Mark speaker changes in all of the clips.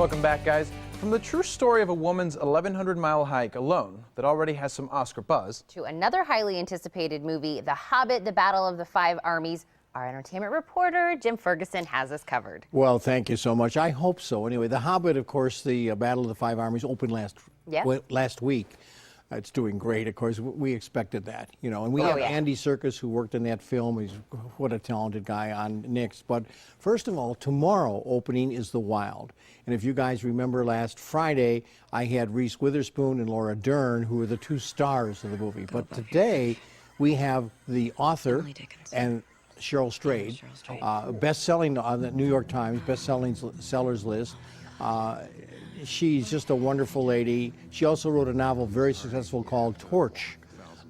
Speaker 1: Welcome back, guys. From the true story of a woman's 1,100-mile hike alone that already has some Oscar buzz,
Speaker 2: to another highly anticipated movie, The Hobbit, The Battle of the Five Armies, our entertainment reporter, Jim Ferguson, has us covered.
Speaker 3: Well, thank you so much. I hope so. Anyway, The Hobbit, of course, the Battle of the Five Armies opened last week. It's doing great, of course. We expected that, you know. And we have Andy Serkis, who worked in that film. He's what a talented guy on Nick's. But first of all, tomorrow opening is The Wild. And if you guys remember last Friday, I had Reese Witherspoon and Laura Dern, who were the two stars of the movie. But today, we have the author and Cheryl Strayed, best-selling on the New York Times best-selling sellers list. She's just a wonderful lady. She also wrote a novel, very successful, called Torch.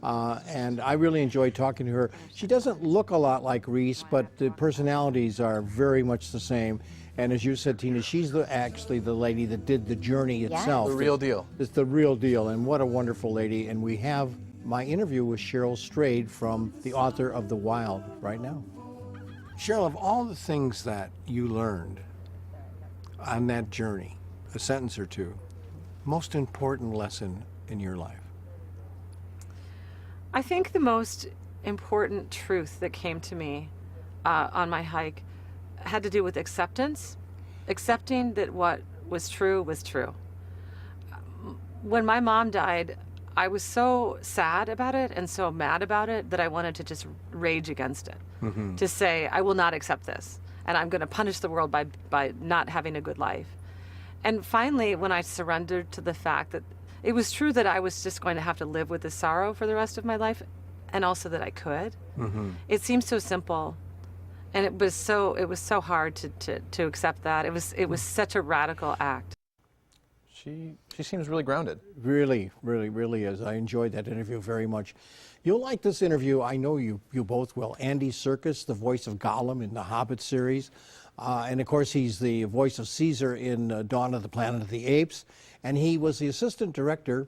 Speaker 3: And I really enjoyed talking to her. She doesn't look a lot like Reese, but the personalities are very much the same. And as you said, Tina, she's actually the lady that did the journey itself.
Speaker 1: The real deal.
Speaker 3: It's the real deal, and what a wonderful lady. And we have my interview with Cheryl Strayed, from the author of The Wild, right now. Cheryl, of all the things that you learned on that journey, a sentence or two, most important lesson in your life?
Speaker 4: I think the most important truth that came to me on my hike had to do with acceptance, accepting that what was true was true. When my mom died, I was so sad about it and so mad about it that I wanted to just rage against it, to say, I will not accept this, and I'm going to punish the world by not having a good life. And finally, when I surrendered to the fact that it was true that I was just going to have to live with this sorrow for the rest of my life, and also that I could, it seemed so simple. And it was so hard to accept that. It was such a radical act.
Speaker 1: she seems really grounded.
Speaker 3: Really, really, really is. I enjoyed that interview very much. You'll like this interview. I know you both will. Andy Serkis, the voice of Gollum in the Hobbit series. And of course, he's the voice of Caesar in Dawn of the Planet of the Apes. And he was the assistant director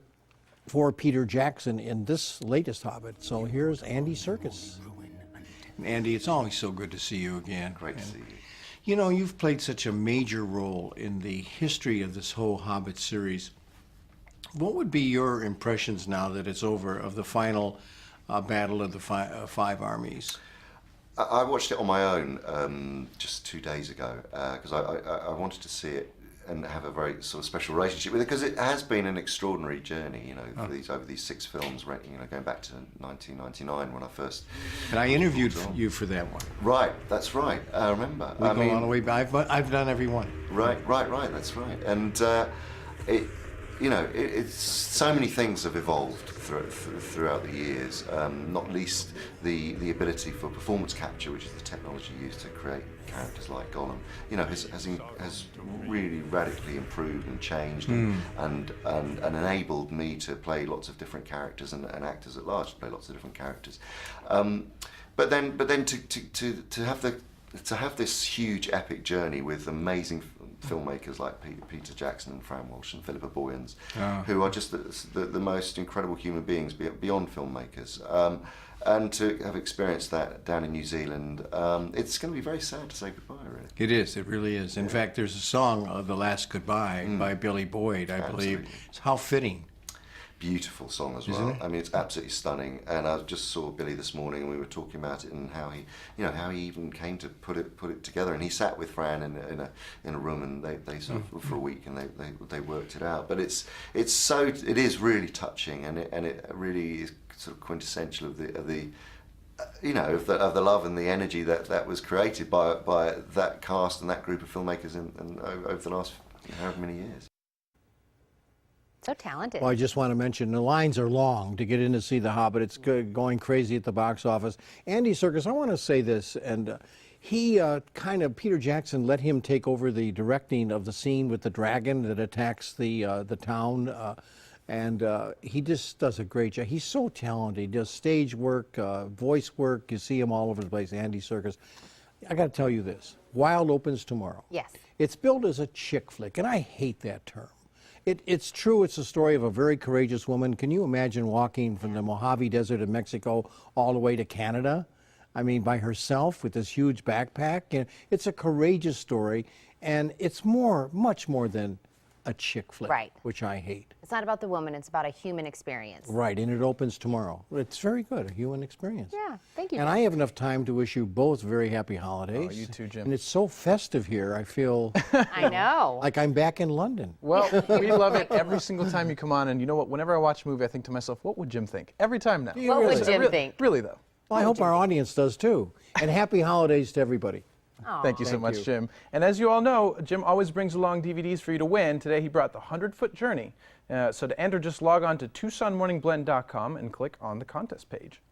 Speaker 3: for Peter Jackson in this latest Hobbit. So here's Andy Serkis. Andy, it's always so good to see you again.
Speaker 5: Great to see you.
Speaker 3: You know, you've played such a major role in the history of this whole Hobbit series. What would be your impressions now that it's over of the final battle of the five armies?
Speaker 5: I watched it on my own just 2 days ago because I wanted to see it and have a very sort of special relationship with it, because it has been an extraordinary journey, you know, for over these 6 films, you know, going back to 1999 when I first. And I
Speaker 3: interviewed you for that one.
Speaker 5: Right, that's right. I remember.
Speaker 3: We go all the way back. I've done every one.
Speaker 5: Right. That's right. And you know, it's so many things have evolved throughout the years, not least the ability for performance capture, which is the technology used to create characters like Gollum, you know, has really radically improved and changed and enabled me to play lots of different characters and actors at large to play lots of different characters. But then to have this huge epic journey with amazing filmmakers like Peter Jackson and Fran Walsh and Philippa Boyens, who are just the most incredible human beings beyond filmmakers. And to have experienced that down in New Zealand, it's going to be very sad to say goodbye, really.
Speaker 3: It is, it really is. In fact, there's a song, The Last Goodbye, by Billy Boyd, I believe. How fitting.
Speaker 5: Beautiful song as well. I mean, it's absolutely stunning. And I just saw Billy this morning, and we were talking about it and how he, you know, how he even came to put it together. And he sat with Fran in a room, and they sort of for a week, and they worked it out. But it is really touching, and it really is sort of quintessential of the you know, of the love and the energy that was created by that cast and that group of filmmakers and over the last however many years.
Speaker 2: So talented.
Speaker 3: Well, I just want to mention the lines are long to get in to see The Hobbit. It's going crazy at the box office. Andy Serkis, I want to say this, and he Peter Jackson let him take over the directing of the scene with the dragon that attacks the town, and he just does a great job. He's so talented. He does stage work, voice work. You see him all over the place. Andy Serkis. I got to tell you this: Wild opens tomorrow.
Speaker 2: Yes.
Speaker 3: It's billed as a chick flick, and I hate that term. It's true, it's the story of a very courageous woman. Can you imagine walking from the Mojave Desert of Mexico all the way to Canada? I mean, by herself with this huge backpack. And it's a courageous story. And it's much more than a chick flick,
Speaker 2: Right.
Speaker 3: which I hate.
Speaker 2: It's not about the woman, it's about a human experience.
Speaker 3: Right, and it opens tomorrow. It's very good, a human experience.
Speaker 2: Yeah, thank you.
Speaker 3: And I have enough time to wish you both very happy holidays.
Speaker 1: Oh, you too, Jim.
Speaker 3: And it's so festive here, I feel
Speaker 2: I know.
Speaker 3: like I'm back in London.
Speaker 1: Well, we love it every single time you come on. And you know what? Whenever I watch a movie, I think to myself, what would Jim think? Every time now.
Speaker 2: What would Jim think?
Speaker 1: Really, though.
Speaker 3: Well, I hope our audience does too. And happy holidays to everybody.
Speaker 1: Thank you so much,
Speaker 3: you.
Speaker 1: Jim. And as you all know, Jim always brings along DVDs for you to win. Today he brought The 100-Foot Journey. So to enter, just log on to TucsonMorningBlend.com and click on the contest page.